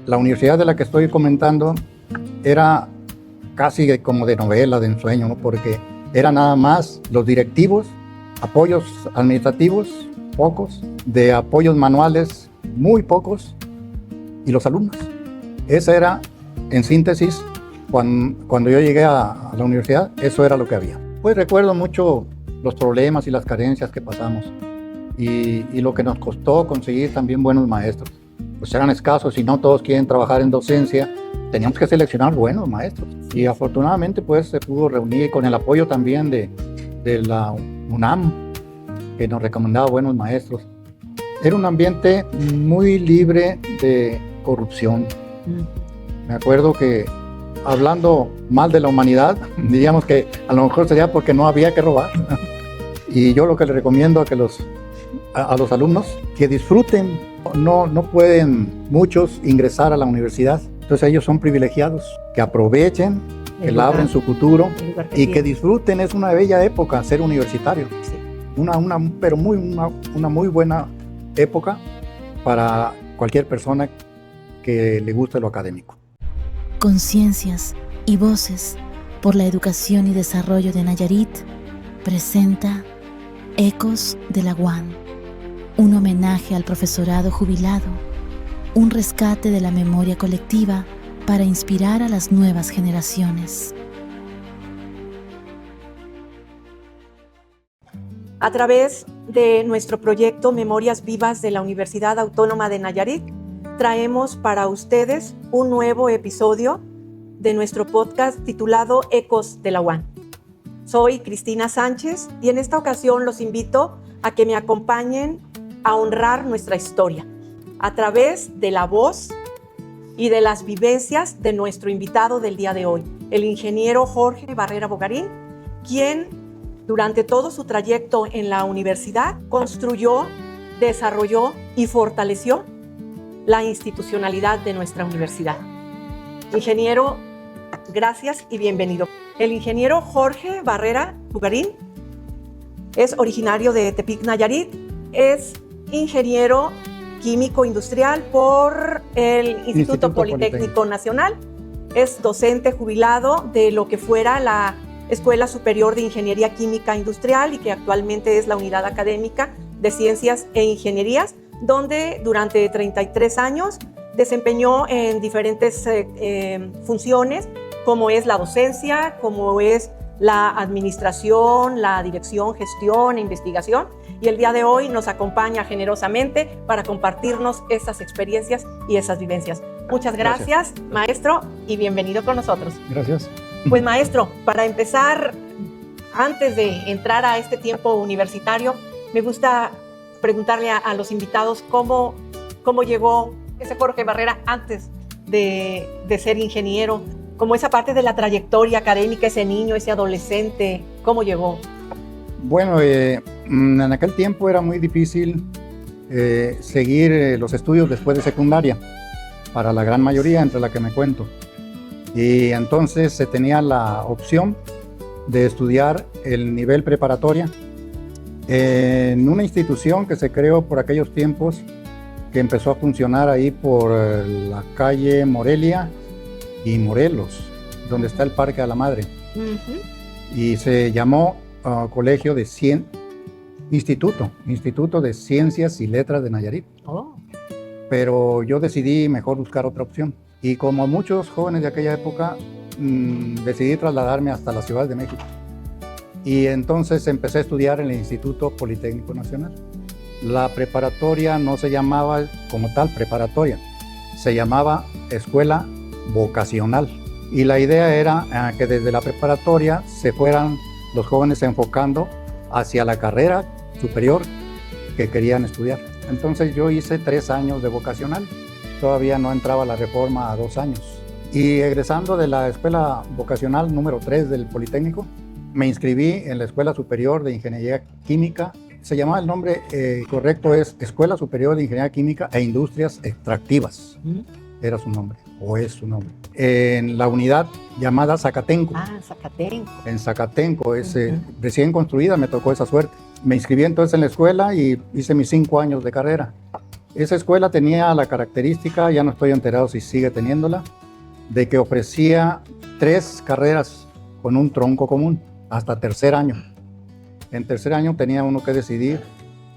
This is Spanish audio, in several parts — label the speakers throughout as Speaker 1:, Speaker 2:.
Speaker 1: La universidad de la que estoy comentando era casi como de novela, de ensueño, ¿no? Porque era nada más los directivos, apoyos administrativos, pocos, de apoyos manuales, muy pocos, y los alumnos. Esa era, en síntesis, cuando yo llegué a la universidad, eso era lo que había. Pues recuerdo mucho los problemas y las carencias que pasamos y lo que nos costó conseguir también buenos maestros. Pues eran escasos y no todos quieren trabajar en docencia. Teníamos que seleccionar buenos maestros y afortunadamente pues se pudo reunir con el apoyo también de la UNAM, que nos recomendaba buenos maestros. Era un ambiente muy libre de corrupción. Me acuerdo que hablando mal de la humanidad, diríamos que a lo mejor sería porque no había que robar. Y yo lo que le recomiendo a los alumnos, que disfruten. No pueden muchos ingresar a la universidad, entonces ellos son privilegiados, que aprovechen, que labren su futuro y que disfruten. Es una bella época ser universitario, sí. Una muy buena época para cualquier persona que le guste lo académico.
Speaker 2: Conciencias y voces por la educación y desarrollo de Nayarit presenta Ecos de la UAN, un homenaje al profesorado jubilado, un rescate de la memoria colectiva para inspirar a las nuevas generaciones.
Speaker 3: A través de nuestro proyecto Memorias Vivas de la Universidad Autónoma de Nayarit, traemos para ustedes un nuevo episodio de nuestro podcast titulado Ecos de la UAN. Soy Cristina Sánchez y en esta ocasión los invito a que me acompañen a honrar nuestra historia a través de la voz y de las vivencias de nuestro invitado del día de hoy, el ingeniero Jorge Barrera Bogarín, quien durante todo su trayecto en la universidad construyó, desarrolló y fortaleció la institucionalidad de nuestra universidad. Ingeniero, gracias y bienvenido. El ingeniero Jorge Barrera Bogarín es originario de Tepic, Nayarit, es ingeniero químico industrial por el Instituto Politécnico Nacional, es docente jubilado de lo que fuera la Escuela Superior de Ingeniería Química Industrial y que actualmente es la Unidad Académica de Ciencias e Ingenierías, donde durante 33 años desempeñó en diferentes funciones, como es la docencia, como es la administración, la dirección, gestión e investigación. Y el día de hoy nos acompaña generosamente para compartirnos esas experiencias y esas vivencias. Muchas gracias, maestro, y bienvenido con nosotros.
Speaker 1: Gracias.
Speaker 3: Pues maestro, para empezar, antes de entrar a este tiempo universitario, me gusta preguntarle a los invitados cómo llegó ese Jorge Barrera antes de ser ingeniero, como esa parte de la trayectoria académica, ese niño, ese adolescente, ¿cómo llegó?
Speaker 1: Bueno, en aquel tiempo era muy difícil seguir los estudios después de secundaria, para la gran mayoría, entre la que me cuento. Y entonces se tenía la opción de estudiar el nivel preparatoria en una institución que se creó por aquellos tiempos, que empezó a funcionar ahí por la calle Morelia y Morelos, donde está el Parque de la Madre. Y se llamó Colegio de Instituto de Ciencias y Letras de Nayarit. Pero yo decidí mejor buscar otra opción. Y como muchos jóvenes de aquella época, decidí trasladarme hasta la Ciudad de México. Y entonces empecé a estudiar en el Instituto Politécnico Nacional. La preparatoria no se llamaba como tal preparatoria, se llamaba Escuela Vocacional. Y la idea era que desde la preparatoria se fueran los jóvenes enfocando hacia la carrera superior que querían estudiar. Entonces yo hice 3 años de vocacional. Todavía no entraba la reforma a 2 años. Y egresando de la Escuela Vocacional número 3 del Politécnico, me inscribí en la Escuela Superior de Ingeniería Química. Se llamaba, el nombre correcto es Escuela Superior de Ingeniería Química e Industrias Extractivas. Era su nombre, o es su nombre. En la unidad llamada Zacatenco.
Speaker 3: Zacatenco.
Speaker 1: En Zacatenco, recién construida, me tocó esa suerte. Me inscribí entonces en la escuela y hice mis 5 años de carrera. Esa escuela tenía la característica, ya no estoy enterado si sigue teniéndola, de que ofrecía 3 carreras con un tronco común hasta tercer año. En tercer año tenía uno que decidir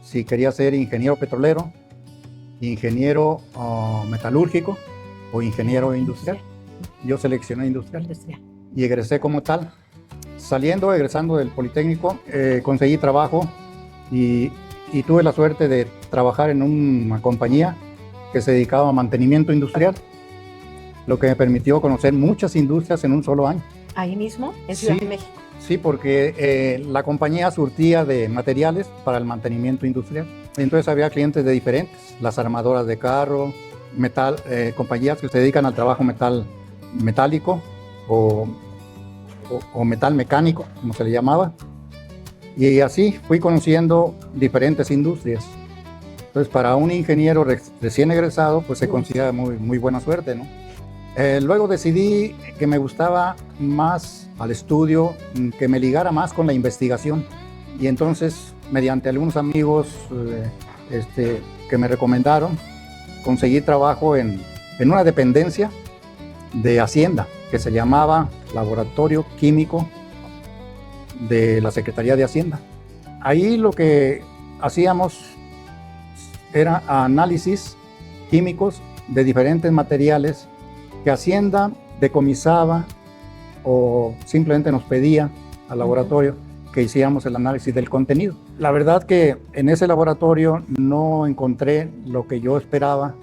Speaker 1: si quería ser ingeniero petrolero, ingeniero metalúrgico o ingeniero industrial. Yo seleccioné industrial y egresé como tal. Egresando del Politécnico, conseguí trabajo y tuve la suerte de trabajar en una compañía que se dedicaba a mantenimiento industrial, lo que me permitió conocer muchas industrias en un solo año.
Speaker 3: Ahí mismo, en Ciudad de México.
Speaker 1: Sí, porque la compañía surtía de materiales para el mantenimiento industrial. Entonces había clientes de diferentes, las armadoras de carro, compañías que se dedican al trabajo metálico o metal mecánico, como se le llamaba. Y así fui conociendo diferentes industrias. Entonces, para un ingeniero recién egresado, pues se considera muy buena suerte, ¿no? Luego decidí que me gustaba más al estudio, que me ligara más con la investigación. Y entonces, mediante algunos amigos que me recomendaron, conseguí trabajo en una dependencia de Hacienda, que se llamaba Laboratorio Químico de la Secretaría de Hacienda. Ahí lo que hacíamos era análisis químicos de diferentes materiales que Hacienda decomisaba o simplemente nos pedía al laboratorio que hiciéramos el análisis del contenido. La verdad que en ese laboratorio no encontré lo que yo esperaba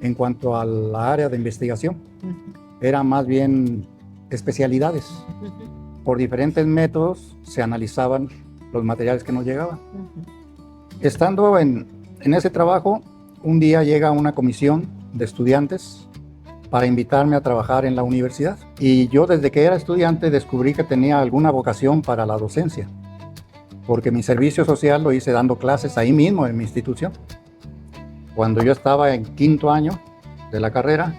Speaker 1: en cuanto a la área de investigación. Era más bien especialidades. Por diferentes métodos se analizaban los materiales que nos llegaban. Estando en ese trabajo, un día llega una comisión de estudiantes para invitarme a trabajar en la universidad. Y yo desde que era estudiante descubrí que tenía alguna vocación para la docencia, porque mi servicio social lo hice dando clases ahí mismo en mi institución. Cuando yo estaba en quinto año de la carrera,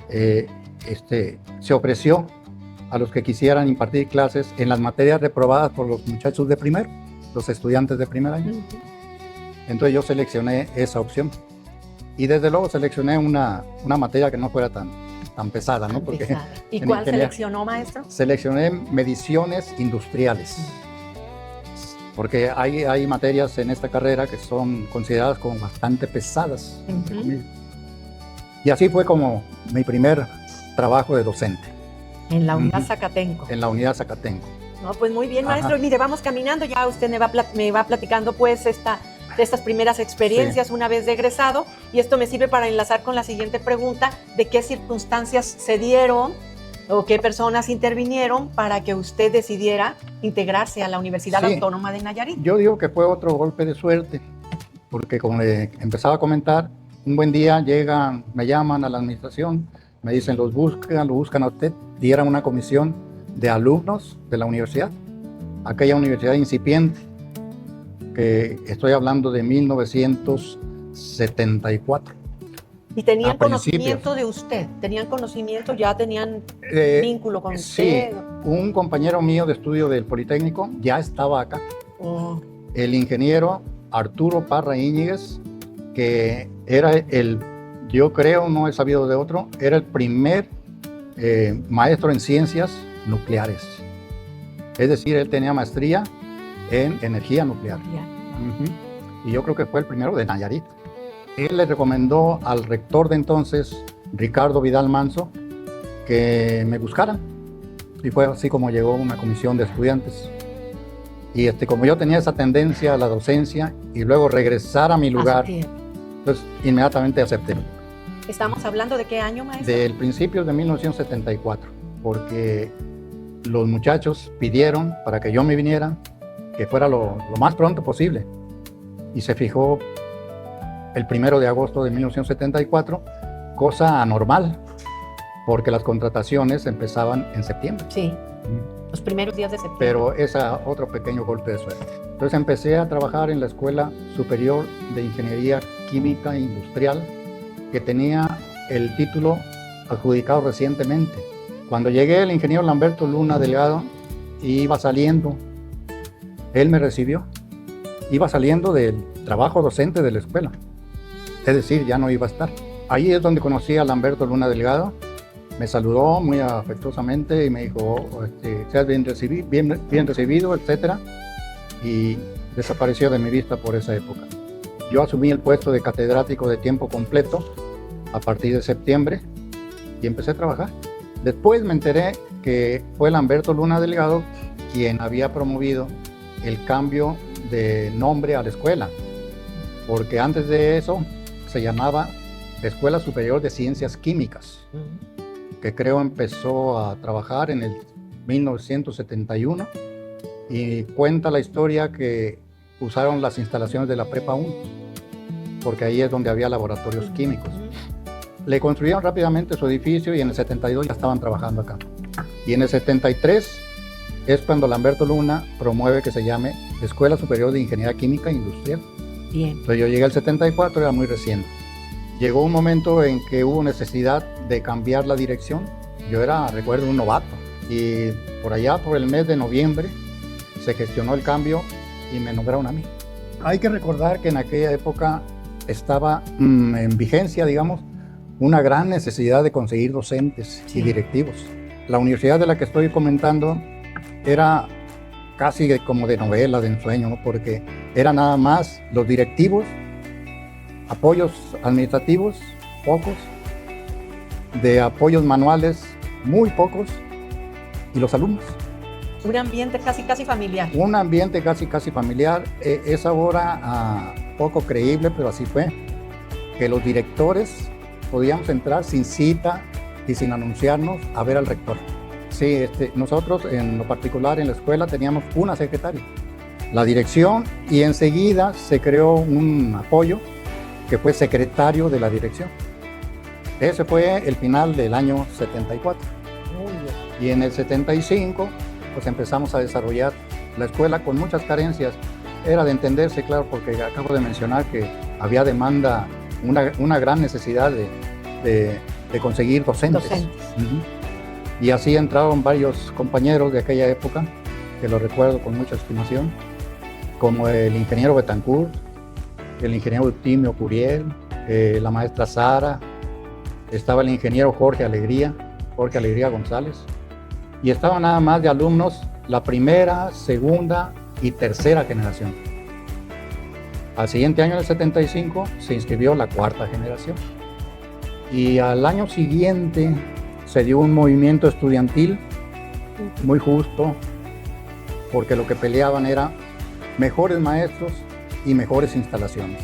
Speaker 1: se ofreció a los que quisieran impartir clases en las materias reprobadas por los muchachos de primero, los estudiantes de primer año. Entonces yo seleccioné esa opción. Y desde luego seleccioné una materia que no fuera tan pesada, ¿no? Porque
Speaker 3: ¿Y cuál seleccionó, maestro?
Speaker 1: Seleccioné mediciones industriales. Porque hay materias en esta carrera que son consideradas como bastante pesadas. Y así fue como mi primer trabajo de docente.
Speaker 3: En la unidad Zacatenco.
Speaker 1: En la unidad Zacatenco.
Speaker 3: No, pues muy bien, maestro. Mire, vamos caminando. Ya usted me va platicando pues de estas primeras experiencias una vez de egresado, y esto me sirve para enlazar con la siguiente pregunta: ¿de qué circunstancias se dieron o qué personas intervinieron para que usted decidiera integrarse a la Universidad Autónoma de Nayarit?
Speaker 1: Yo digo que fue otro golpe de suerte, porque como le empezaba a comentar, un buen día me llaman a la administración, me dicen lo buscan a usted, y era una comisión de alumnos de la universidad, aquella universidad incipiente, que estoy hablando de 1974.
Speaker 3: ¿Y tenían conocimiento de usted? ¿Tenían conocimiento? ¿Ya tenían vínculo con usted?
Speaker 1: Sí, un compañero mío de estudio del Politécnico ya estaba acá. El ingeniero Arturo Parra Íñiguez, que era yo creo, no he sabido de otro, era el primer maestro en ciencias nucleares. Es decir, él tenía maestría en energía nuclear. Y yo creo que fue el primero de Nayarit. Él le recomendó al rector de entonces, Ricardo Vidal Manso, que me buscaran. Y fue así como llegó una comisión de estudiantes. Y como yo tenía esa tendencia a la docencia y luego regresar a mi lugar, pues inmediatamente acepté.
Speaker 3: ¿Estamos hablando de qué año, maestro?
Speaker 1: Del principio de 1974, porque los muchachos pidieron para que yo me viniera, que fuera lo más pronto posible. Y se fijó el 1 de agosto de 1974, cosa anormal, porque las contrataciones empezaban en septiembre.
Speaker 3: Sí, los primeros días de septiembre.
Speaker 1: Pero otro pequeño golpe de suerte. Entonces empecé a trabajar en la Escuela Superior de Ingeniería Química Industrial, que tenía el título adjudicado recientemente. Cuando llegué, el ingeniero Lamberto Luna Delgado iba saliendo. Él me recibió. Iba saliendo del trabajo docente de la escuela. es decir, ya no iba a estar. Ahí es donde conocí a Lamberto Luna Delgado. Me saludó muy afectuosamente y me dijo, seas bien recibido, etc. Y desapareció de mi vista por esa época. Yo asumí el puesto de catedrático de tiempo completo a partir de septiembre y empecé a trabajar. Después me enteré que fue Lamberto Luna Delgado quien había promovido el cambio de nombre a la escuela, porque antes de eso se llamaba Escuela Superior de Ciencias Químicas, que creo empezó a trabajar en el 1971, y cuenta la historia que usaron las instalaciones de la Prepa 1, porque ahí es donde había laboratorios químicos. Le construyeron rápidamente su edificio y en el 72 ya estaban trabajando acá. Y en el 73 es cuando Lamberto Luna promueve que se llame Escuela Superior de Ingeniería Química Industrial.
Speaker 3: Bien.
Speaker 1: Entonces yo llegué al 74, era muy reciente. Llegó un momento en que hubo necesidad de cambiar la dirección. Yo era, recuerdo, un novato. Y por allá, por el mes de noviembre, se gestionó el cambio y me nombraron a mí. Hay que recordar que en aquella época estaba en vigencia, digamos, una gran necesidad de conseguir docentes y directivos. La universidad de la que estoy comentando era casi como de novela, de ensueño, ¿no? Porque era nada más los directivos, apoyos administrativos, pocos, de apoyos manuales, muy pocos, y los alumnos.
Speaker 3: Un ambiente casi familiar.
Speaker 1: Un ambiente casi familiar. Es ahora poco creíble, pero así fue, que los directores podíamos entrar sin cita y sin anunciarnos a ver al rector. Sí, nosotros en lo particular en la escuela teníamos una secretaria, la dirección, y enseguida se creó un apoyo que fue secretario de la dirección. Ese fue el final del año 74. Y en el 75 pues empezamos a desarrollar la escuela con muchas carencias. Era de entenderse, claro, porque acabo de mencionar que había demanda, una gran necesidad de conseguir docentes. Y así entraron varios compañeros de aquella época, que lo recuerdo con mucha estimación, como el ingeniero Betancourt, el ingeniero Eutimio Curiel, la maestra Sara, estaba el ingeniero Jorge Alegría González, y estaban nada más de alumnos la primera, segunda y tercera generación. Al siguiente año, en el 75, se inscribió la cuarta generación. Y al año siguiente se dio un movimiento estudiantil muy justo, porque lo que peleaban era mejores maestros y mejores instalaciones.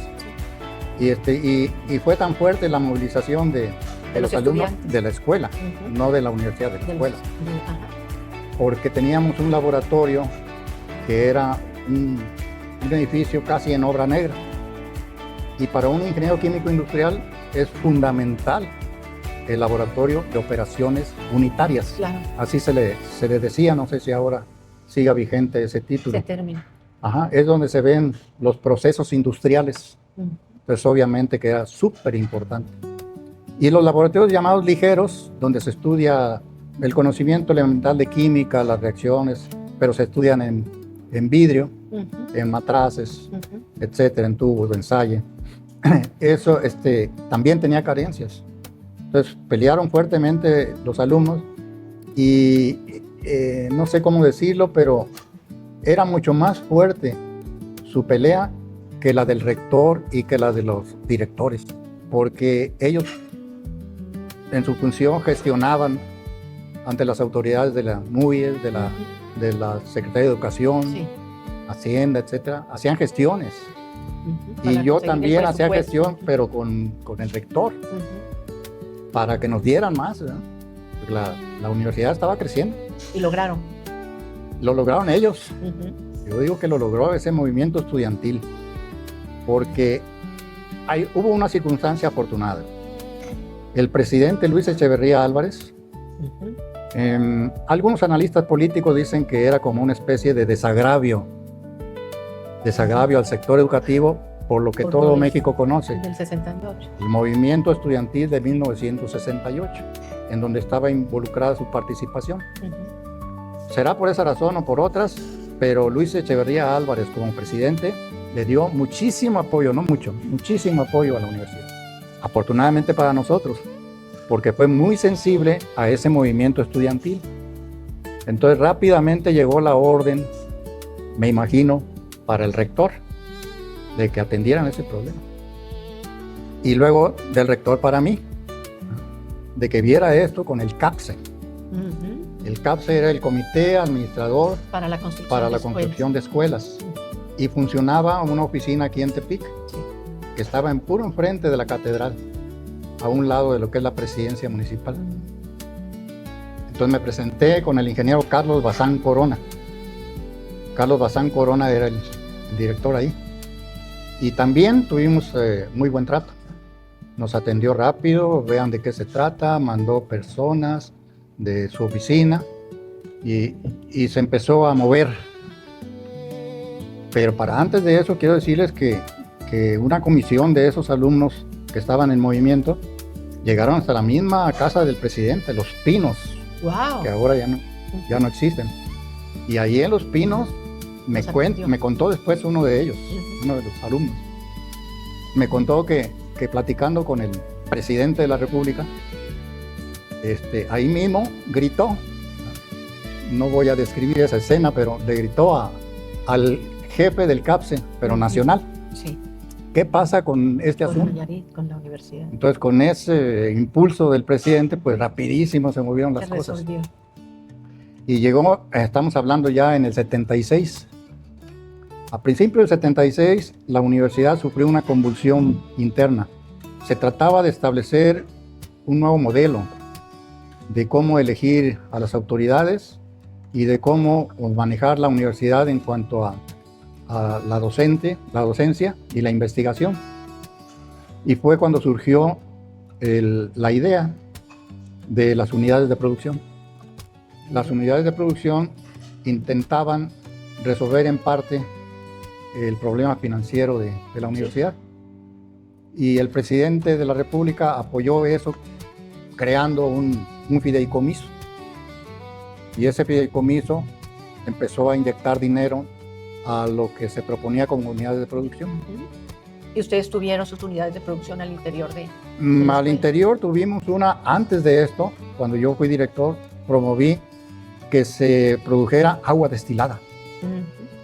Speaker 1: Y fue tan fuerte la movilización de los alumnos de la escuela, no de la universidad, de la escuela. Porque teníamos un laboratorio que era un edificio casi en obra negra. Y para un ingeniero químico industrial es fundamental el laboratorio de operaciones unitarias. Claro. Así se le decía, no sé si ahora siga vigente ese título.
Speaker 3: Ese término.
Speaker 1: Ajá, es donde se ven los procesos industriales. Pues obviamente que era súper importante. Y los laboratorios llamados ligeros, donde se estudia el conocimiento elemental de química, las reacciones, pero se estudian en vidrio, en matraces, etcétera, en tubos de ensayo. Eso también tenía carencias. Entonces pelearon fuertemente los alumnos y no sé cómo decirlo, pero era mucho más fuerte su pelea que la del rector y que la de los directores, porque ellos en su función gestionaban ante las autoridades de la MUIES, de la Secretaría de Educación, Hacienda, etcétera, hacían gestiones. Y yo también hacía gestión, pero con el rector, para que nos dieran más, ¿verdad? La universidad estaba creciendo.
Speaker 3: Y lograron.
Speaker 1: Lo lograron ellos. Yo digo que lo logró ese movimiento estudiantil, porque hubo una circunstancia afortunada. El presidente Luis Echeverría Álvarez, algunos analistas políticos dicen que era como una especie de desagravio al sector educativo, por lo que todo México conoce.
Speaker 3: Del 68.
Speaker 1: El movimiento estudiantil de 1968, en donde estaba involucrada su participación. Será por esa razón o por otras, pero Luis Echeverría Álvarez como presidente le dio muchísimo apoyo, no mucho, muchísimo apoyo a la universidad. Afortunadamente para nosotros, porque fue muy sensible a ese movimiento estudiantil. Entonces rápidamente llegó la orden, me imagino, para el rector, de que atendieran ese problema. Y luego del rector para mí, de que viera esto con el CAPSE. El CAPSE era el Comité Administrador
Speaker 3: para la
Speaker 1: construcción de escuelas. Y funcionaba una oficina aquí en Tepic, que estaba en puro enfrente de la catedral, a un lado de lo que es la presidencia municipal. Entonces me presenté con el ingeniero Carlos Bazán Corona. Carlos Bazán Corona era el director ahí. Y también tuvimos muy buen trato. Nos atendió rápido, vean de qué se trata, mandó personas de su oficina y se empezó a mover. Pero para antes de eso quiero decirles que una comisión de esos alumnos que estaban en movimiento llegaron hasta la misma casa del presidente, Los Pinos,
Speaker 3: wow,
Speaker 1: que ahora ya no existen. Y allí en Los Pinos me contó después uno de ellos, uno de los alumnos, me contó que platicando con el presidente de la República, ahí mismo gritó, no voy a describir esa escena, pero le gritó al jefe del CAPSE, pero nacional.
Speaker 3: Sí.
Speaker 1: ¿Qué pasa con este asunto?
Speaker 3: Nayarit, con la universidad.
Speaker 1: Entonces, con ese impulso del presidente, pues rapidísimo se movieron las cosas.
Speaker 3: Resolvió.
Speaker 1: Y llegó, estamos hablando ya en el 76. A principios del 76, la universidad sufrió una convulsión interna. Se trataba de establecer un nuevo modelo de cómo elegir a las autoridades y de cómo manejar la universidad en cuanto a la docencia y la investigación. Y fue cuando surgió la idea de las unidades de producción. Las unidades de producción intentaban resolver en parte el problema financiero de la universidad. Y el presidente de la República apoyó eso creando un fideicomiso. Y ese fideicomiso empezó a inyectar dinero a lo que se proponía como unidades de producción.
Speaker 3: ¿Y ustedes tuvieron sus unidades de producción al interior de
Speaker 1: Al interior tuvimos una antes de esto, cuando yo fui director, promoví que se produjera agua destilada.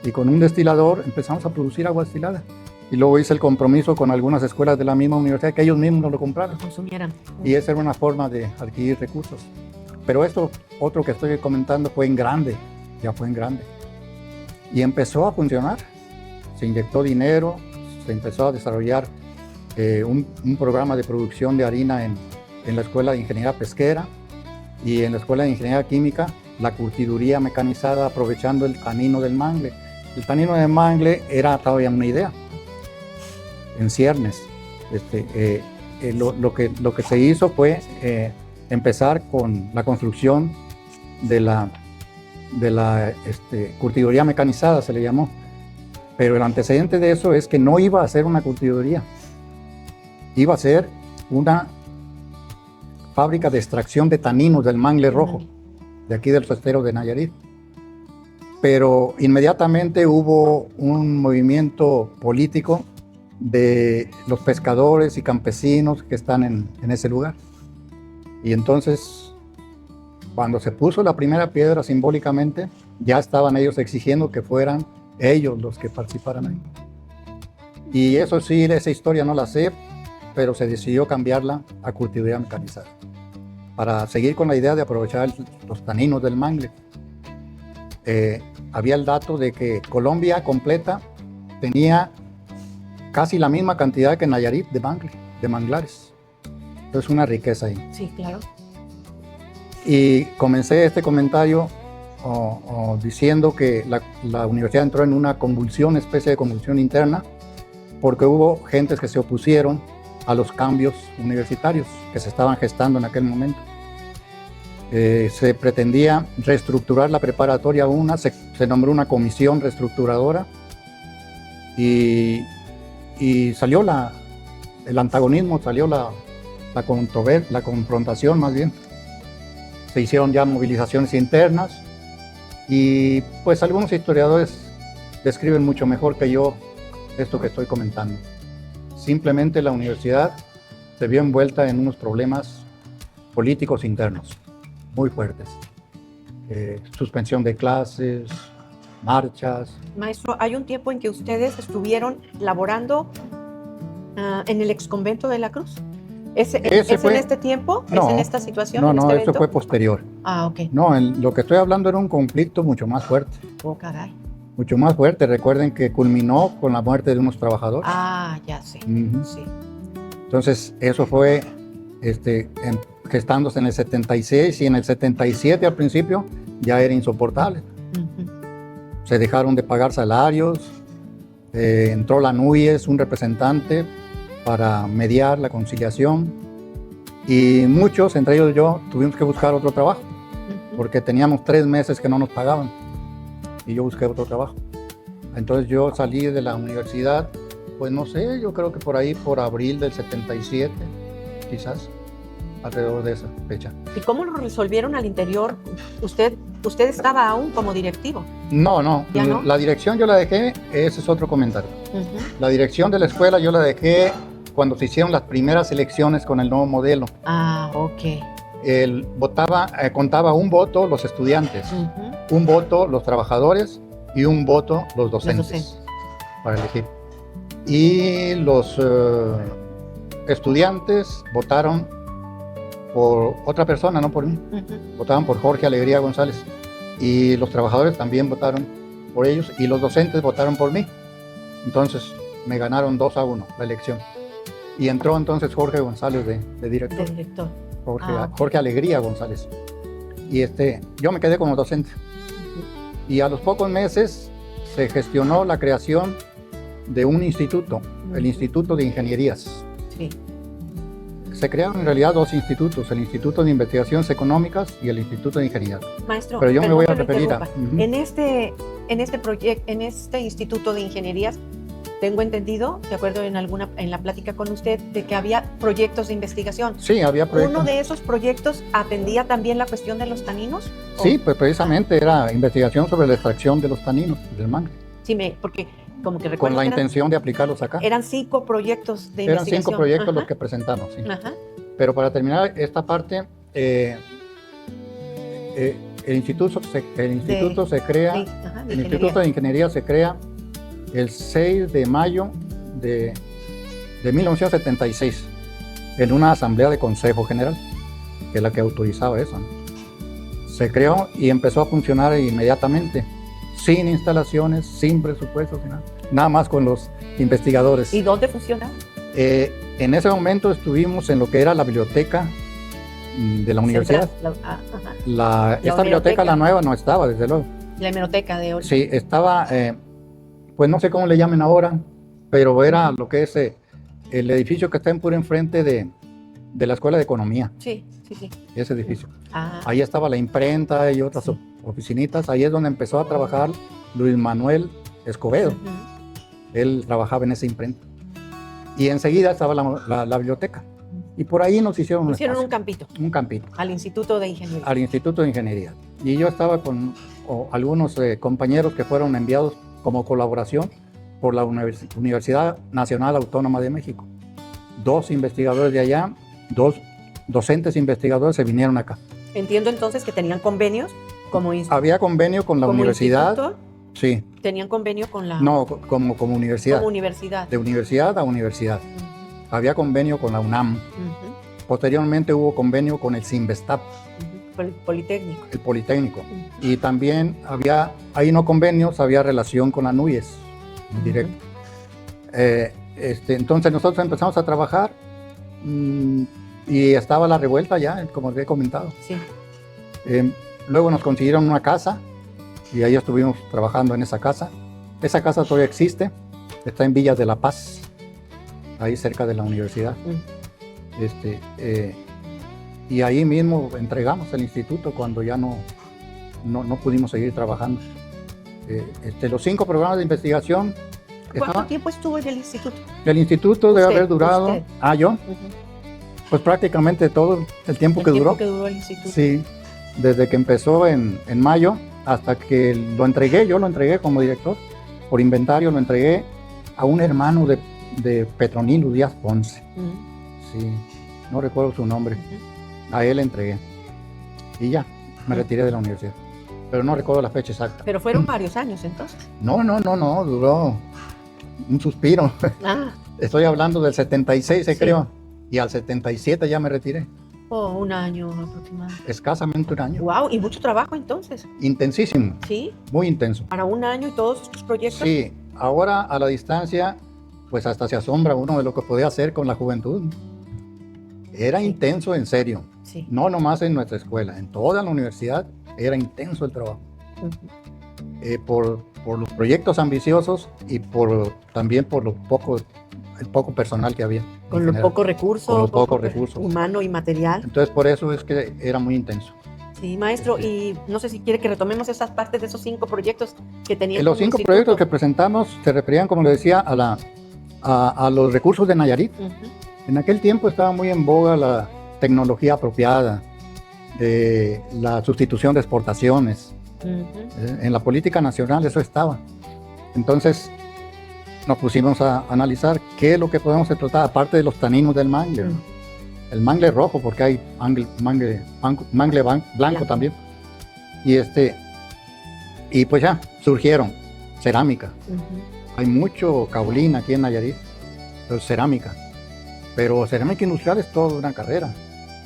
Speaker 1: Y con un destilador empezamos a producir agua destilada. Y luego hice el compromiso con algunas escuelas de la misma universidad que ellos mismos nos lo compraron.
Speaker 3: Lo consumieran.
Speaker 1: Y esa era una forma de adquirir recursos. Pero esto, otro que estoy comentando, fue en grande, ya fue en grande. Y empezó a funcionar. Se inyectó dinero, se empezó a desarrollar un programa de producción de harina en la Escuela de Ingeniería Pesquera y en la Escuela de Ingeniería Química, la curtiduría mecanizada aprovechando el tanino del mangle. El tanino del mangle era todavía una idea, en ciernes. Lo que se hizo fue empezar con la construcción de la curtiduría mecanizada, se le llamó. Pero el antecedente de eso es que no iba a ser una curtiduría, iba a ser una fábrica de extracción de taninos del mangle rojo, de aquí del esteros de Nayarit. Pero inmediatamente hubo un movimiento político de los pescadores y campesinos que están en ese lugar. Y entonces, cuando se puso la primera piedra simbólicamente, ya estaban ellos exigiendo que fueran ellos los que participaran ahí. Y eso sí, esa historia no la sé, pero se decidió cambiarla a curtiduría mecanizada, para seguir con la idea de aprovechar los taninos del mangle. Había el dato de que Colombia completa tenía casi la misma cantidad que Nayarit de manglares. Entonces una riqueza ahí.
Speaker 3: Sí, claro.
Speaker 1: Y comencé este comentario diciendo que la universidad entró en una especie de convulsión interna, porque hubo gentes que se opusieron a los cambios universitarios que se estaban gestando en aquel momento. Se pretendía reestructurar la preparatoria se nombró una comisión reestructuradora y salió el antagonismo, salió la confrontación más bien. Se hicieron ya movilizaciones internas y pues algunos historiadores describen mucho mejor que yo esto que estoy comentando. Simplemente la universidad se vio envuelta en unos problemas políticos internos muy fuertes. Suspensión de clases, marchas.
Speaker 3: Maestro, hay un tiempo en que ustedes estuvieron laborando en el exconvento de la Cruz. ¿Es en este tiempo?
Speaker 1: No,
Speaker 3: ¿Es en esta situación?
Speaker 1: No,
Speaker 3: en este
Speaker 1: eso
Speaker 3: evento?
Speaker 1: fue posterior.
Speaker 3: Ah, ok.
Speaker 1: No, lo que estoy hablando era un conflicto mucho más fuerte.
Speaker 3: Oh, caray.
Speaker 1: Mucho más fuerte. Recuerden que culminó con la muerte de unos trabajadores.
Speaker 3: Ah, ya sé.
Speaker 1: Sí. Entonces, eso fue gestándose en el 76 y en el 77 al principio ya era insoportable. Se dejaron de pagar salarios, entró la NUYES, un representante para mediar la conciliación y muchos, entre ellos yo, tuvimos que buscar otro trabajo porque teníamos 3 meses que no nos pagaban y yo busqué otro trabajo. Entonces yo salí de la universidad, pues no sé, yo creo que por ahí, por abril del 77, quizás, alrededor de esa fecha.
Speaker 3: ¿Y cómo lo resolvieron al interior? Usted estaba aún como directivo.
Speaker 1: No,
Speaker 3: ¿Ya no?
Speaker 1: La dirección yo la dejé, ese es otro comentario. La dirección de la escuela yo la dejé cuando se hicieron las primeras elecciones con el nuevo modelo.
Speaker 3: Ah, ok.
Speaker 1: Contaba un voto los estudiantes, un voto los trabajadores y un voto los docentes. Para elegir. Y los estudiantes votaron por otra persona, no por mí. Votaban por Jorge Alegría González. Y los trabajadores también votaron por ellos y los docentes votaron por mí. Entonces me ganaron 2-1 la elección. Y entró entonces Jorge González de director.
Speaker 3: De director.
Speaker 1: Jorge Alegría González. Y yo me quedé como docente. Y a los pocos meses se gestionó la creación de un instituto, el Instituto de Ingenierías. Sí. Se crearon en realidad 2 institutos, el Instituto de Investigaciones Económicas y el Instituto de Ingeniería.
Speaker 3: Maestro,
Speaker 1: pero yo me voy a referir a...
Speaker 3: En este proyecto, en este Instituto de Ingenierías, tengo entendido, de acuerdo en la plática con usted, de que había proyectos de investigación.
Speaker 1: Sí, había proyectos.
Speaker 3: ¿Uno de esos proyectos atendía también la cuestión de los taninos?
Speaker 1: Sí, pues precisamente era investigación sobre la extracción de los taninos del mangle.
Speaker 3: Sí, porque como que recuerdo
Speaker 1: con la
Speaker 3: que
Speaker 1: intención de aplicarlos acá.
Speaker 3: Eran 5 proyectos de investigación.
Speaker 1: Eran 5 proyectos los que presentamos, sí. Pero para terminar esta parte, el instituto se crea, el Instituto de Ingeniería se crea el 6 de mayo de 1976 en una asamblea de Consejo General, que es la que autorizaba eso, ¿no? Se creó y empezó a funcionar inmediatamente, sin instalaciones, sin presupuestos, nada más con los investigadores.
Speaker 3: ¿Y dónde funcionaba?
Speaker 1: En ese momento estuvimos en lo que era la biblioteca de la universidad. Esta biblioteca, la nueva, no estaba, desde luego.
Speaker 3: La hemeroteca de hoy.
Speaker 1: Sí, estaba, pues no sé cómo le llamen ahora, pero era lo que es el edificio que está en puro enfrente de la Escuela de Economía.
Speaker 3: Sí.
Speaker 1: Ese edificio. Ahí estaba la imprenta y otras oficinitas. Ahí es donde empezó a trabajar Luis Manuel Escobedo. Él trabajaba en esa imprenta. Y enseguida estaba la biblioteca. Y por ahí nos hicieron
Speaker 3: un campito.
Speaker 1: Un campito.
Speaker 3: Al Instituto de Ingeniería.
Speaker 1: Al Instituto de Ingeniería. Y yo estaba con algunos compañeros que fueron enviados como colaboración por la Universidad Nacional Autónoma de México. 2 investigadores de allá, 2 docentes investigadores se vinieron acá.
Speaker 3: Entiendo entonces que tenían convenios como
Speaker 1: había convenio con la universidad.
Speaker 3: Instituto,
Speaker 1: sí.
Speaker 3: ¿Tenían convenio con la...?
Speaker 1: No, como universidad.
Speaker 3: Como universidad.
Speaker 1: De universidad a universidad. Había convenio con la UNAM. Posteriormente hubo convenio con el CINVESTAP.
Speaker 3: El Politécnico.
Speaker 1: El Politécnico. Y también había, ahí no convenios, había relación con la NUYES, directo. Entonces nosotros empezamos a trabajar y estaba la revuelta ya, como les he comentado.
Speaker 3: Sí.
Speaker 1: Luego nos consiguieron una casa y ahí estuvimos trabajando en esa casa. Esa casa todavía existe, está en Villas de la Paz, ahí cerca de la universidad. Y ahí mismo entregamos el instituto cuando ya no pudimos seguir trabajando. Los 5 programas de investigación.
Speaker 3: ¿Cuánto tiempo estuvo en el instituto?
Speaker 1: El instituto debe haber durado. ¿Yo? Pues prácticamente todo el tiempo que duró.
Speaker 3: ¿El tiempo que duró el instituto?
Speaker 1: Sí, desde que empezó en mayo hasta que lo entregué, yo lo entregué como director, por inventario lo entregué a un hermano de Petronilo Díaz Ponce. Sí, no recuerdo su nombre. A él le entregué. Y ya, me retiré de la universidad. Pero no recuerdo la fecha exacta.
Speaker 3: Pero fueron varios años entonces.
Speaker 1: No, duró un suspiro.
Speaker 3: Ah,
Speaker 1: Estoy hablando del 76,
Speaker 3: Sí.
Speaker 1: creo. Y al 77 ya me retiré.
Speaker 3: un año aproximadamente.
Speaker 1: Escasamente un año.
Speaker 3: Wow, y mucho trabajo entonces.
Speaker 1: Intensísimo,
Speaker 3: Sí,
Speaker 1: muy intenso.
Speaker 3: para un año y todos estos proyectos.
Speaker 1: Sí, ahora a la distancia, pues hasta se asombra uno de lo que podía hacer con la juventud. Era
Speaker 3: Sí.
Speaker 1: intenso, en serio.
Speaker 3: Sí.
Speaker 1: No nomás en nuestra escuela, en toda la universidad era intenso el trabajo.
Speaker 3: Ujú.
Speaker 1: Por los proyectos ambiciosos y también por el poco personal que había.
Speaker 3: Con
Speaker 1: en
Speaker 3: los
Speaker 1: general.
Speaker 3: pocos recursos.
Speaker 1: Con los pocos recursos.
Speaker 3: Humano y material.
Speaker 1: Entonces por eso es que era muy intenso.
Speaker 3: Sí, maestro, y no sé si quiere que retomemos esas partes de esos 5 proyectos que tenían.
Speaker 1: Los
Speaker 3: como
Speaker 1: 5
Speaker 3: instituto.
Speaker 1: proyectos que presentamos se referían, como le decía, a los recursos de Nayarit.
Speaker 3: Ujú.
Speaker 1: En aquel tiempo estaba muy en boga la tecnología apropiada, la sustitución de exportaciones.
Speaker 3: Ujú.
Speaker 1: En la política nacional eso estaba. Entonces nos pusimos a analizar qué es lo que podemos explotar, aparte de los taninos del mangle. ¿no? El mangle rojo, porque hay mangle blanco también. Y pues ya, surgieron cerámica.
Speaker 3: Ujú.
Speaker 1: Hay mucho caolín aquí en Nayarit, pero cerámica. Pero cerámica industrial es toda una carrera.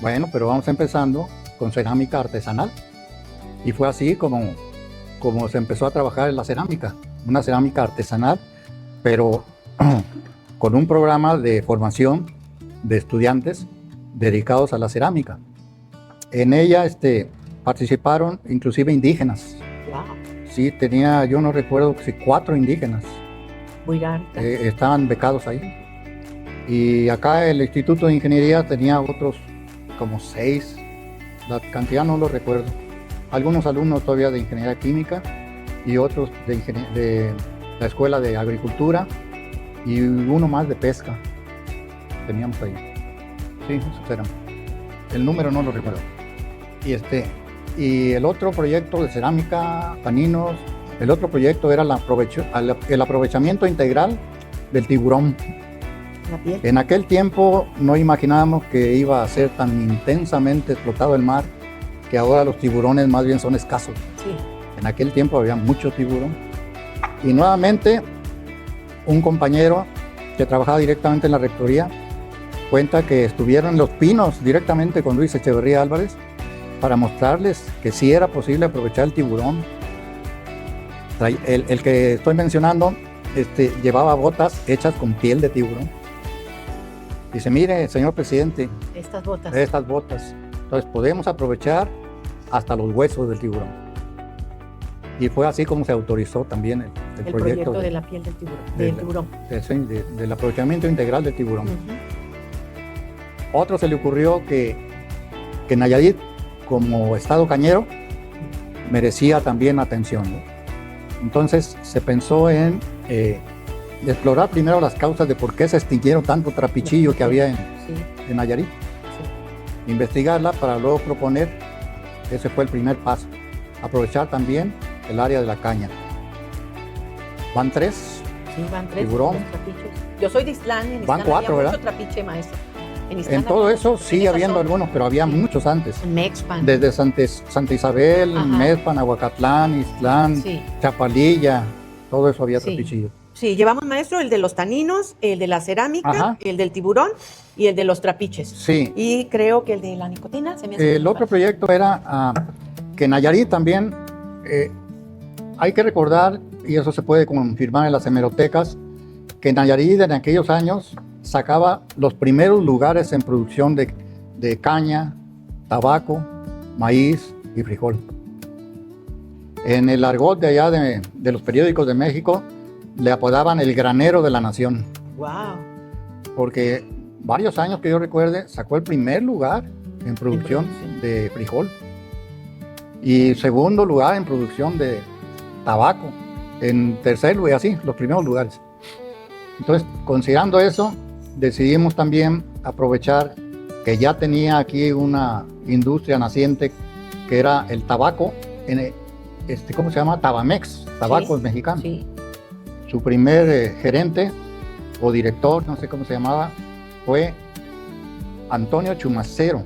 Speaker 1: Bueno, pero vamos empezando con cerámica artesanal. Y fue así como se empezó a trabajar en la cerámica. Una cerámica artesanal, pero con un programa de formación de estudiantes dedicados a la cerámica. En ella participaron inclusive indígenas.
Speaker 3: Wow,
Speaker 1: Sí, tenía, yo no recuerdo si 4 indígenas
Speaker 3: muy grande.
Speaker 1: estaban becados ahí. Y acá el Instituto de Ingeniería tenía otros como 6, la cantidad no lo recuerdo. Algunos alumnos todavía de Ingeniería Química y otros de la Escuela de Agricultura y uno más de Pesca. Teníamos ahí. Sí, eso era. El número no lo recuerdo. Y el otro proyecto de cerámica, paninos, el otro proyecto era el aprovechamiento integral del tiburón.
Speaker 3: La piel.
Speaker 1: En aquel tiempo no imaginábamos que iba a ser tan intensamente explotado el mar, que ahora los tiburones más bien son escasos.
Speaker 3: Sí.
Speaker 1: En aquel tiempo había mucho tiburón. Y nuevamente, un compañero que trabajaba directamente en la rectoría cuenta que estuvieron en Los Pinos directamente con Luis Echeverría Álvarez para mostrarles que sí era posible aprovechar el tiburón. El que estoy mencionando llevaba botas hechas con piel de tiburón. Dice, mire, señor presidente,
Speaker 3: Estas botas.
Speaker 1: estas botas, entonces podemos aprovechar hasta los huesos del tiburón. Y fue así como se autorizó también el
Speaker 3: el proyecto de la piel del tiburón. Del tiburón.
Speaker 1: del aprovechamiento integral del tiburón.
Speaker 3: Ujú.
Speaker 1: Otro se le ocurrió que Nayarit, como estado cañero, merecía también atención, ¿no? Entonces se pensó en explorar primero las causas de por qué se extinguieron tanto trapichillo que había
Speaker 3: Sí,
Speaker 1: en Nayarit,
Speaker 3: sí.
Speaker 1: investigarla para luego proponer. Ese fue el primer paso, aprovechar también el área de la caña. Van 3,
Speaker 3: Sí, van 3
Speaker 1: Tiburón.
Speaker 3: trapiches. Yo soy de Islán, en
Speaker 1: Van
Speaker 3: Islán
Speaker 1: 4,
Speaker 3: había
Speaker 1: ¿verdad?
Speaker 3: mucho trapiche, maestro. Islán
Speaker 1: en todo
Speaker 3: había
Speaker 1: eso
Speaker 3: mucho.
Speaker 1: sigue
Speaker 3: En esa
Speaker 1: habiendo
Speaker 3: zona.
Speaker 1: algunos, pero había
Speaker 3: Sí.
Speaker 1: muchos antes.
Speaker 3: En Mexpan.
Speaker 1: Desde Santa Isabel,
Speaker 3: Ajá.
Speaker 1: Mezpan, Aguacatlán, Islán,
Speaker 3: Sí.
Speaker 1: Chapalilla, todo eso había
Speaker 3: Sí.
Speaker 1: trapichillo.
Speaker 3: Sí, llevamos, maestro, el de los taninos, el de la cerámica,
Speaker 1: Ajá.
Speaker 3: el del tiburón y el de los trapiches.
Speaker 1: Sí,
Speaker 3: Y creo que el de la nicotina se me hace.
Speaker 1: el otro proyecto era que Nayarit también, hay que recordar, y eso se puede confirmar en las hemerotecas, que Nayarit en aquellos años sacaba los primeros lugares en producción de caña, tabaco, maíz y frijol. En el argot de allá de los periódicos de México le apodaban el granero de la nación,
Speaker 3: Wow.
Speaker 1: porque varios años que yo recuerde sacó el primer lugar en producción
Speaker 3: producción.
Speaker 1: de frijol y segundo lugar en producción de tabaco, en tercer lugar, así, los primeros lugares. Entonces, considerando eso, decidimos también aprovechar que ya tenía aquí una industria naciente que era el tabaco, ¿cómo se llama? Tabamex, tabacos mexicanos.
Speaker 3: Sí.
Speaker 1: su primer gerente o director, no sé cómo se llamaba, fue Antonio Chumacero.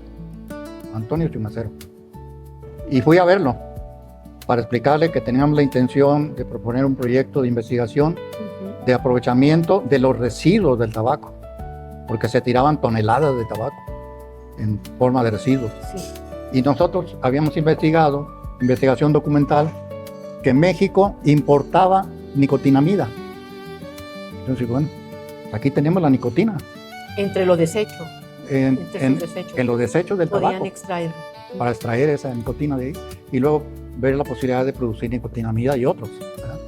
Speaker 1: Y fui a verlo para explicarle que teníamos la intención de proponer un proyecto de investigación de aprovechamiento de los residuos del tabaco, porque se tiraban toneladas de tabaco en forma de residuos.
Speaker 3: Sí.
Speaker 1: Y nosotros habíamos investigación documental, que México importaba nicotinamida. Entonces, bueno, aquí tenemos la nicotina.
Speaker 3: Entre los desechos.
Speaker 1: En los desechos del
Speaker 3: podían
Speaker 1: tabaco.
Speaker 3: extraer.
Speaker 1: Para extraer esa nicotina de ahí y luego ver la posibilidad de producir nicotinamida y otros, ¿verdad?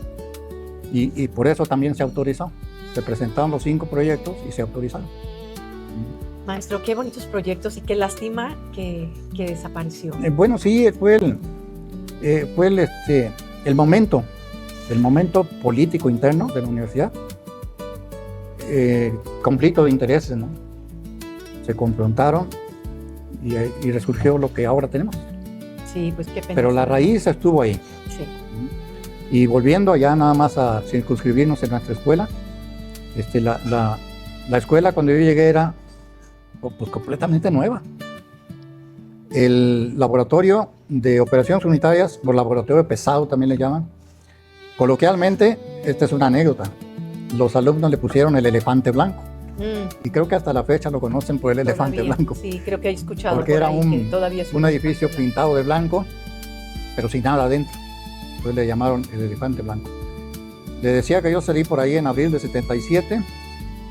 Speaker 1: Y por eso también se autorizó. Se presentaron los 5 proyectos y se autorizaron.
Speaker 3: Maestro, qué bonitos proyectos y qué lástima que desapareció.
Speaker 1: Bueno, sí, fue el momento político interno de la universidad. Conflicto de intereses, ¿no? Se confrontaron y resurgió lo que ahora tenemos.
Speaker 3: Sí, pues qué pena.
Speaker 1: Pero la raíz estuvo ahí.
Speaker 3: Sí.
Speaker 1: Y volviendo allá nada más a circunscribirnos en nuestra escuela, la escuela cuando yo llegué era pues completamente nueva. El laboratorio de operaciones unitarias, o laboratorio de pesado también le llaman, coloquialmente, esta es una anécdota, los alumnos le pusieron el elefante blanco. Y creo que hasta la fecha lo conocen por el elefante blanco.
Speaker 3: Sí, creo que he escuchado.
Speaker 1: Porque
Speaker 3: por
Speaker 1: era
Speaker 3: ahí que todavía es
Speaker 1: un edificio pintado de blanco, pero sin nada adentro. Entonces le llamaron el elefante blanco. Le decía que yo salí por ahí en abril de 77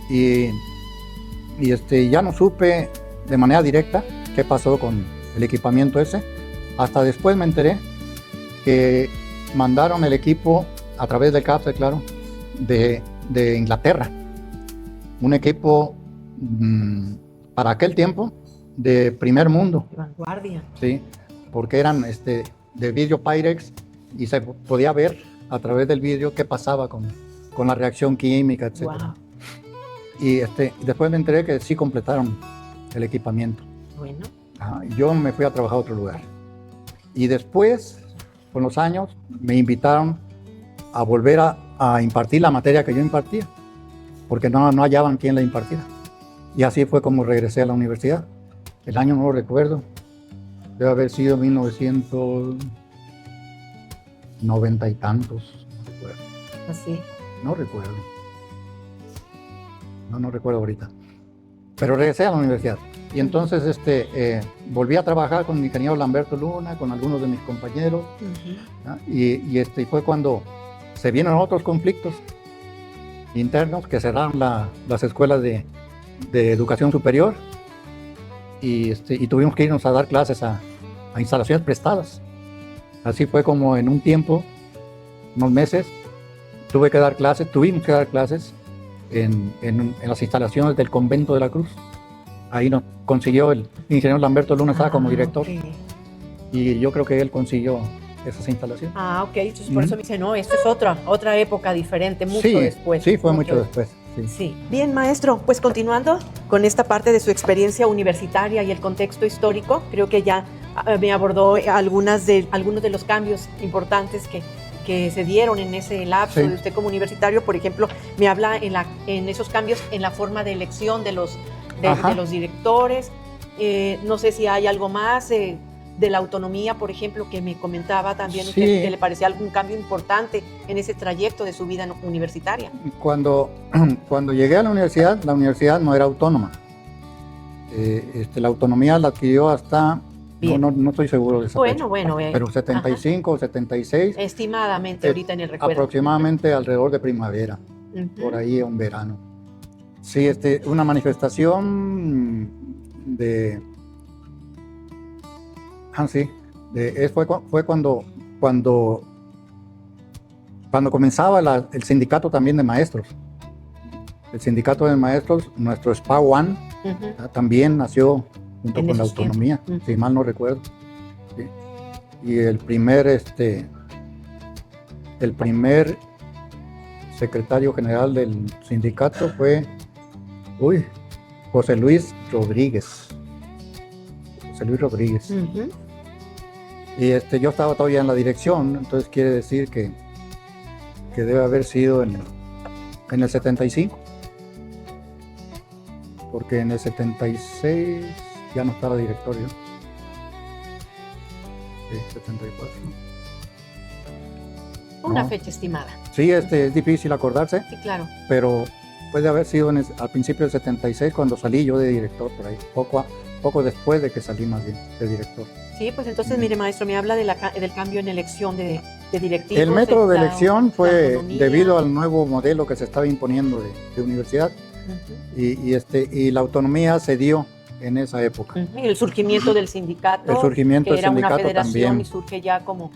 Speaker 1: y ya no supe de manera directa qué pasó con el equipamiento ese. Hasta después me enteré que mandaron el equipo a través del CAPSE, claro, de Inglaterra. Un equipo para aquel tiempo de primer mundo.
Speaker 3: De vanguardia.
Speaker 1: Sí, porque eran de vidrio Pyrex y se podía ver a través del vidrio qué pasaba con la reacción química, etc.
Speaker 3: Wow.
Speaker 1: Y después me enteré que sí completaron el equipamiento.
Speaker 3: Bueno.
Speaker 1: Yo me fui a trabajar a otro lugar. Y después, con los años, me invitaron a volver a impartir la materia que yo impartía, porque no hallaban quién la impartiera. Y así fue como regresé a la universidad. El año no lo recuerdo, debe haber sido 1990 y tantos, no recuerdo.
Speaker 3: Así.
Speaker 1: No recuerdo. No recuerdo ahorita. Pero regresé a la universidad. Y entonces volví a trabajar con el ingeniero Lamberto Luna, con algunos de mis compañeros. ¿No? Y fue cuando se vieron otros conflictos internos que cerraron las escuelas de educación superior y tuvimos que irnos a dar clases a instalaciones prestadas. Así fue como en un tiempo, unos meses, tuvimos que dar clases en las instalaciones del Convento de la Cruz. Ahí nos consiguió el ingeniero Lamberto Luna, estaba como director.
Speaker 3: Okay.
Speaker 1: Y yo creo que él consiguió esas instalaciones.
Speaker 3: Ok, entonces por eso me dice, no, esta es otra época diferente, mucho después.
Speaker 1: Sí, fue mucho después.
Speaker 3: Sí. Bien, maestro, pues continuando con esta parte de su experiencia universitaria y el contexto histórico, creo que ya me abordó algunos de los cambios importantes que se dieron en ese lapso de usted como universitario. Por ejemplo, me habla en esos cambios en la forma de elección de los directores. No sé si hay algo más de la autonomía, por ejemplo, que me comentaba también usted, que le parecía algún cambio importante en ese trayecto de su vida universitaria. Cuando
Speaker 1: llegué a la universidad no era autónoma. La autonomía la adquirió hasta, no estoy seguro de esa fecha, pero 75 o 76.
Speaker 3: Estimadamente, ahorita en el recuerdo.
Speaker 1: Aproximadamente alrededor de primavera, por ahí en verano. Sí, una manifestación fue cuando comenzaba el sindicato también de maestros. El sindicato de maestros, nuestro SPA One, también nació junto con la autonomía, si mal no recuerdo. ¿Sí? Y el primer secretario general del sindicato fue José Luis Rodríguez. Y yo estaba todavía en la dirección, entonces quiere decir que debe haber sido En el 75. Porque en el 76 ya no estaba director yo. Sí, 74.
Speaker 3: Una
Speaker 1: No.
Speaker 3: fecha estimada.
Speaker 1: Sí, es difícil acordarse,
Speaker 3: Sí, claro.
Speaker 1: pero puede haber sido al principio del 76 cuando salí yo de director por ahí, poco después de que salí más bien de director.
Speaker 3: Sí, pues entonces, mire, maestro, me habla del cambio en elección de directivos.
Speaker 1: El método de elección
Speaker 3: la
Speaker 1: fue
Speaker 3: autonomía.
Speaker 1: debido al nuevo modelo que se estaba imponiendo de universidad
Speaker 3: Ujú.
Speaker 1: y la autonomía se dio en esa época.
Speaker 3: Ujú. Y el surgimiento del sindicato,
Speaker 1: El surgimiento
Speaker 3: que
Speaker 1: del
Speaker 3: era una
Speaker 1: sindicato
Speaker 3: federación
Speaker 1: también.
Speaker 3: y surge ya como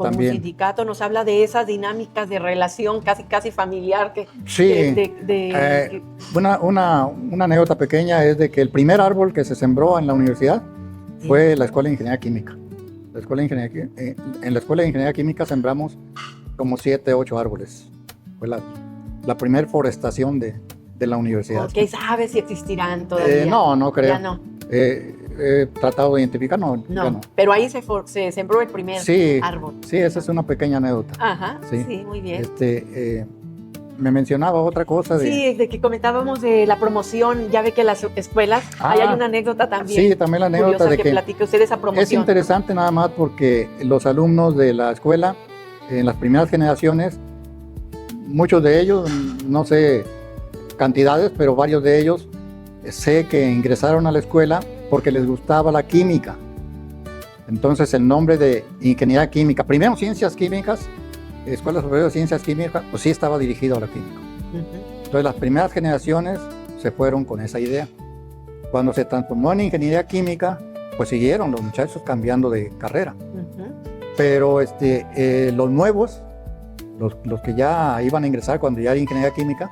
Speaker 1: También.
Speaker 3: un sindicato, nos habla de esas dinámicas de relación casi familiar que
Speaker 1: Sí,
Speaker 3: que-
Speaker 1: una anécdota pequeña es de que el primer árbol que se sembró en la universidad fue la Escuela de Ingeniería Química. En la Escuela de Ingeniería Química sembramos como 7, 8 árboles. Fue la primera forestación de la universidad.
Speaker 3: ¿Qué sabe si existirán todavía?
Speaker 1: No creo.
Speaker 3: Ya no.
Speaker 1: He tratado de identificar, no, ya
Speaker 3: No,
Speaker 1: no.
Speaker 3: pero ahí se sembró el primer
Speaker 1: Sí,
Speaker 3: árbol.
Speaker 1: sí, esa es una pequeña anécdota.
Speaker 3: Ajá,
Speaker 1: Sí.
Speaker 3: sí, muy bien.
Speaker 1: Me mencionaba otra cosa de...
Speaker 3: Sí, de que comentábamos de la promoción, ya ve que las escuelas, ahí hay una anécdota también.
Speaker 1: Sí, también la anécdota
Speaker 3: curiosa
Speaker 1: de
Speaker 3: que
Speaker 1: que
Speaker 3: platique usted esa
Speaker 1: es
Speaker 3: promoción.
Speaker 1: interesante nada más porque los alumnos de la escuela, en las primeras generaciones, muchos de ellos, no sé cantidades, pero varios de ellos, sé que ingresaron a la escuela porque les gustaba la química. Entonces el nombre de Ingeniería Química, primero Ciencias Químicas, Escuela Superior de Ciencias Químicas, pues sí estaba dirigido a la química.
Speaker 3: Ujú.
Speaker 1: Entonces las primeras generaciones se fueron con esa idea. Cuando se transformó en Ingeniería Química, pues siguieron los muchachos cambiando de carrera.
Speaker 3: Ujú.
Speaker 1: Pero los nuevos, los que ya iban a ingresar cuando ya era Ingeniería Química,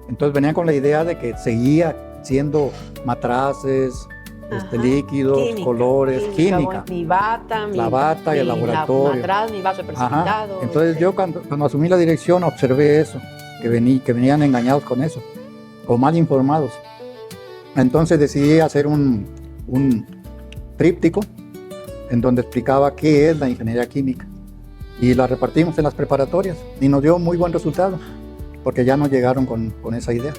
Speaker 1: entonces venían con la idea de que seguía siendo matraces,
Speaker 3: Ajá.
Speaker 1: líquidos,
Speaker 3: Química,
Speaker 1: colores, química.
Speaker 3: Mi bata,
Speaker 1: La bata y el laboratorio.
Speaker 3: Atrás, mi vaso de precipitado.
Speaker 1: Entonces yo cuando asumí la dirección observé eso, que venían engañados con eso, o mal informados. Entonces decidí hacer un tríptico en donde explicaba qué es la ingeniería química. Y la repartimos en las preparatorias y nos dio muy buen resultado, porque ya no llegaron con esa idea.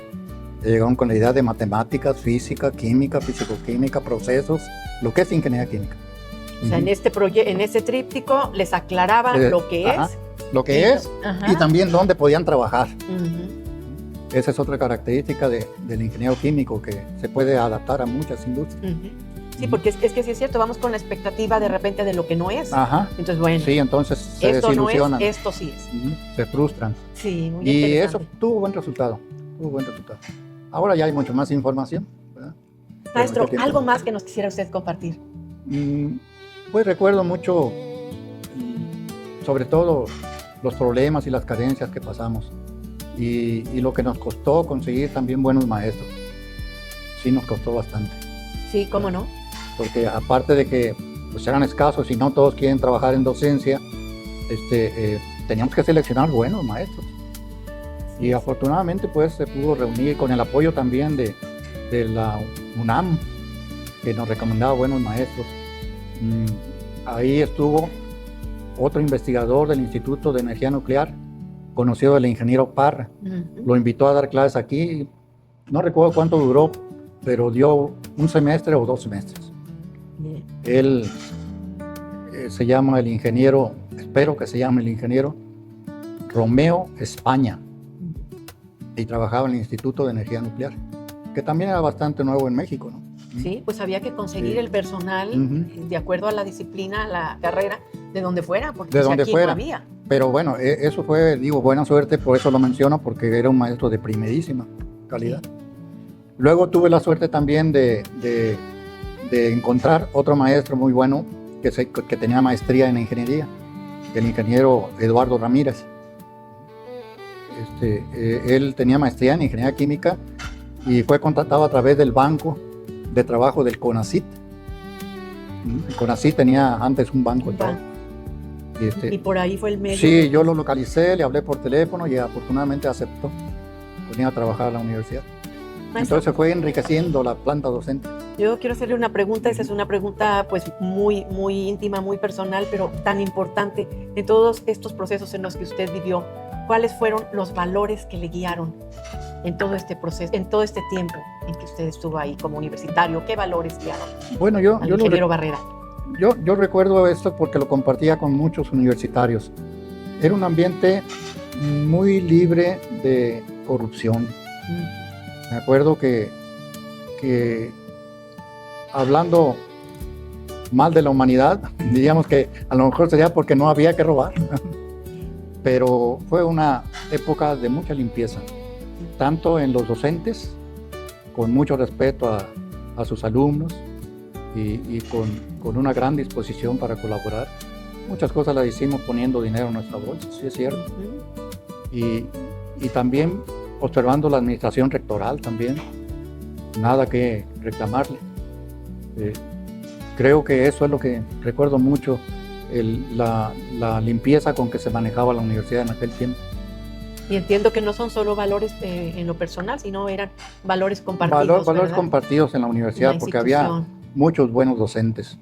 Speaker 1: Llegaron con la idea de matemáticas, física, química, fisicoquímica, procesos, lo que es ingeniería química.
Speaker 3: O sea, en este tríptico les aclaraba lo que
Speaker 1: Ajá,
Speaker 3: es.
Speaker 1: lo que es
Speaker 3: Ajá.
Speaker 1: y también dónde podían trabajar.
Speaker 3: Ujú,
Speaker 1: Esa es otra característica del ingeniero químico, que se puede adaptar a muchas industrias.
Speaker 3: ujú. Sí, porque es que sí es cierto, vamos con la expectativa de repente de lo que no es.
Speaker 1: Ajá,
Speaker 3: Entonces, bueno,
Speaker 1: sí, entonces se
Speaker 3: esto no es,
Speaker 1: desilusionan,
Speaker 3: esto sí es.
Speaker 1: se frustran.
Speaker 3: Sí, muy
Speaker 1: Y
Speaker 3: interesante.
Speaker 1: eso tuvo buen resultado, Ahora ya hay mucho más información, ¿verdad?
Speaker 3: Maestro,
Speaker 1: Pero
Speaker 3: algo más que nos quisiera usted compartir.
Speaker 1: Pues recuerdo mucho, sobre todo los problemas y las carencias que pasamos y lo que nos costó conseguir también buenos maestros. Sí, nos costó bastante,
Speaker 3: Sí, cómo no.
Speaker 1: porque aparte de que pues, eran escasos y no todos quieren trabajar en docencia, teníamos que seleccionar buenos maestros. Y afortunadamente pues se pudo reunir con el apoyo también de la UNAM, que nos recomendaba buenos maestros. Ahí estuvo otro investigador del Instituto de Energía Nuclear, conocido del ingeniero Parra.
Speaker 3: Ujú.
Speaker 1: Lo invitó a dar clases aquí. No recuerdo cuánto duró, pero dio un semestre o 2 semestres.
Speaker 3: Bien.
Speaker 1: Él se llama el ingeniero, espero que se llame el ingeniero Romeo España, y trabajaba en el Instituto de Energía Nuclear, que también era bastante nuevo en México, ¿no?
Speaker 3: Sí, pues había que conseguir
Speaker 1: Sí.
Speaker 3: el personal
Speaker 1: Ujú.
Speaker 3: de acuerdo a la disciplina, a la carrera, de donde fuera, porque
Speaker 1: De
Speaker 3: pues,
Speaker 1: donde
Speaker 3: aquí
Speaker 1: fuera.
Speaker 3: no había.
Speaker 1: Pero bueno, eso fue, digo, buena suerte, por eso lo menciono, porque era un maestro de primerísima calidad.
Speaker 3: Sí.
Speaker 1: Luego tuve la suerte también de encontrar otro maestro muy bueno que tenía maestría en ingeniería, el ingeniero Eduardo Ramírez. Él tenía maestría en ingeniería química y fue contratado a través del banco de trabajo del CONACYT. El CONACYT tenía antes un banco de trabajo.
Speaker 3: Y por ahí fue el medio.
Speaker 1: Sí, yo lo localicé, le hablé por teléfono y afortunadamente aceptó venir a trabajar a la universidad.
Speaker 3: Maestro,
Speaker 1: Entonces fue enriqueciendo la planta docente.
Speaker 3: yo quiero hacerle una pregunta, esa es una pregunta pues muy íntima, muy personal, pero tan importante en todos estos procesos en los que usted vivió. ¿cuáles fueron los valores que le guiaron en todo este proceso, en todo este tiempo en que usted estuvo ahí como universitario? ¿Qué valores guiaron
Speaker 1: Bueno,
Speaker 3: al ingeniero Barrera?
Speaker 1: Yo recuerdo esto porque lo compartía con muchos universitarios. Era un ambiente muy libre de corrupción. Me acuerdo que hablando mal de la humanidad, diríamos que a lo mejor sería porque no había que robar. Pero fue una época de mucha limpieza, tanto en los docentes, con mucho respeto a sus alumnos y con una gran disposición para colaborar. Muchas cosas las hicimos poniendo dinero en nuestra bolsa, sí es cierto. Y también observando la administración rectoral también, nada que reclamarle. Creo que eso es lo que recuerdo mucho, la limpieza con que se manejaba la universidad en aquel tiempo.
Speaker 3: Y entiendo que no son solo valores en lo personal, sino eran valores compartidos.
Speaker 1: Valores compartidos en la universidad, porque había muchos buenos docentes.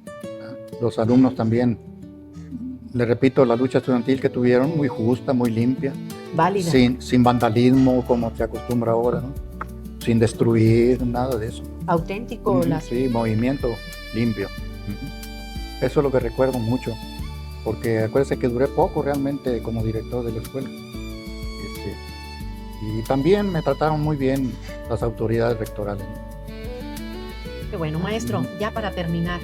Speaker 1: Los alumnos también, les repito, la lucha estudiantil que tuvieron, muy justa, muy limpia.
Speaker 3: Válida.
Speaker 1: Sin vandalismo, como se acostumbra ahora, ¿no? Sin destruir, nada de eso.
Speaker 3: Auténtico.
Speaker 1: Sí, movimiento limpio. Eso es lo que recuerdo mucho, porque acuérdense que duré poco realmente como director de la escuela. Y también me trataron muy bien las autoridades rectorales.
Speaker 3: Qué bueno, maestro. Ya para terminar,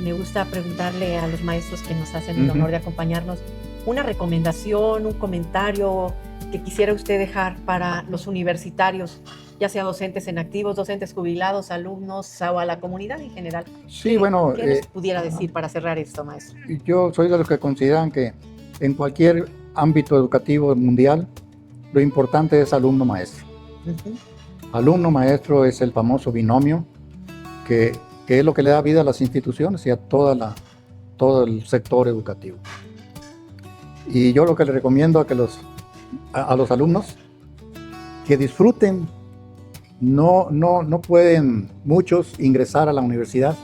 Speaker 3: me gusta preguntarle a los maestros que nos hacen el honor de acompañarnos una recomendación, un comentario que quisiera usted dejar para los universitarios, ya sea docentes en activos, docentes jubilados, alumnos o a la comunidad en general.
Speaker 1: Sí, bueno.
Speaker 3: ¿Qué les pudiera decir para cerrar esto, maestro?
Speaker 1: Yo soy de los que consideran que en cualquier ámbito educativo mundial, lo importante es alumno-maestro. Alumno-maestro es el famoso binomio que es lo que le da vida a las instituciones y a todo el sector educativo. Y yo lo que le recomiendo a los alumnos, que disfruten. No pueden muchos ingresar a la universidad,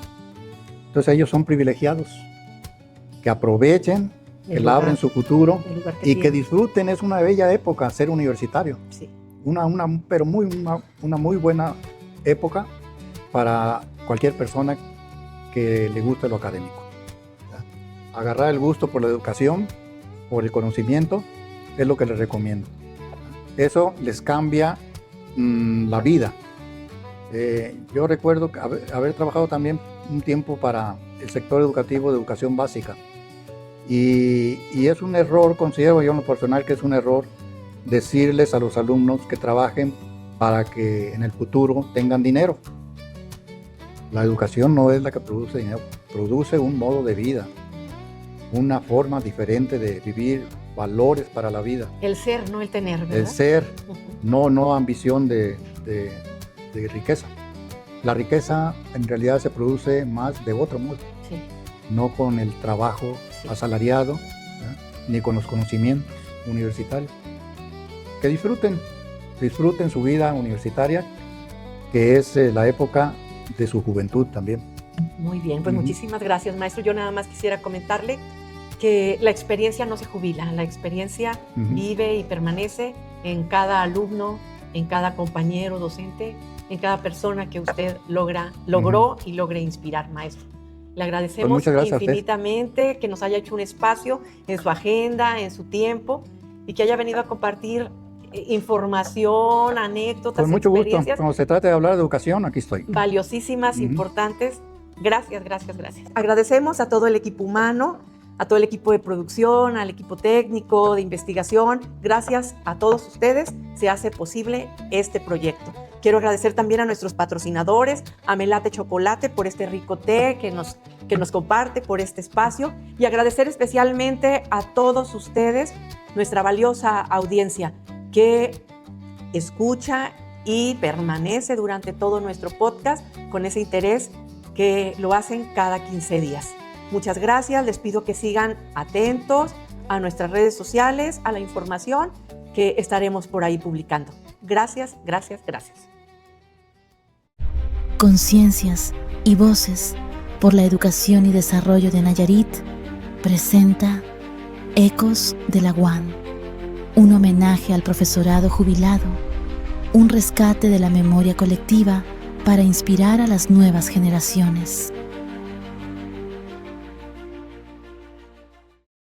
Speaker 1: entonces ellos son privilegiados, que aprovechen, que labren su futuro y que disfruten. Es una bella época ser universitario,
Speaker 3: sí.
Speaker 1: una muy buena época para cualquier persona que le guste lo académico. Agarrar el gusto por la educación, por el conocimiento, es lo que les recomiendo. Eso les cambia la vida. Yo recuerdo haber trabajado también un tiempo para el sector educativo de educación básica y es un error, considero yo en lo personal que es un error decirles a los alumnos que trabajen para que en el futuro tengan dinero. La educación no es la que produce dinero, produce un modo de vida, una forma diferente de vivir, valores para la vida.
Speaker 3: El ser, no el tener, ¿verdad?
Speaker 1: El ser, no ambición de riqueza. La riqueza en realidad se produce más de otro modo,
Speaker 3: sí.
Speaker 1: No con el trabajo asalariado, ni con los conocimientos universitarios. Que disfruten su vida universitaria, que es la época de su juventud también.
Speaker 3: Muy bien, pues muchísimas gracias, maestro. Yo nada más quisiera comentarle que la experiencia no se jubila, la experiencia vive y permanece en cada alumno, en cada compañero docente, en cada persona que usted logró y logre inspirar, maestro. Le agradecemos infinitamente que nos haya hecho un espacio en su agenda, en su tiempo, y que haya venido a compartir información, anécdotas,
Speaker 1: con mucho
Speaker 3: experiencias.
Speaker 1: Gusto. Cuando se trate de hablar de educación, aquí estoy.
Speaker 3: Valiosísimas, importantes. Gracias. Agradecemos a todo el equipo humano, a todo el equipo de producción, al equipo técnico, de investigación. Gracias a todos ustedes se hace posible este proyecto. Quiero agradecer también a nuestros patrocinadores, a Melate Chocolate por este rico té que nos comparte, por este espacio, y agradecer especialmente a todos ustedes, nuestra valiosa audiencia que escucha y permanece durante todo nuestro podcast con ese interés que lo hacen cada 15 días. Muchas gracias, les pido que sigan atentos a nuestras redes sociales, a la información que estaremos por ahí publicando. Gracias.
Speaker 2: Conciencias y Voces por la Educación y Desarrollo de Nayarit presenta Ecos de la UAN, un homenaje al profesorado jubilado, un rescate de la memoria colectiva para inspirar a las nuevas generaciones.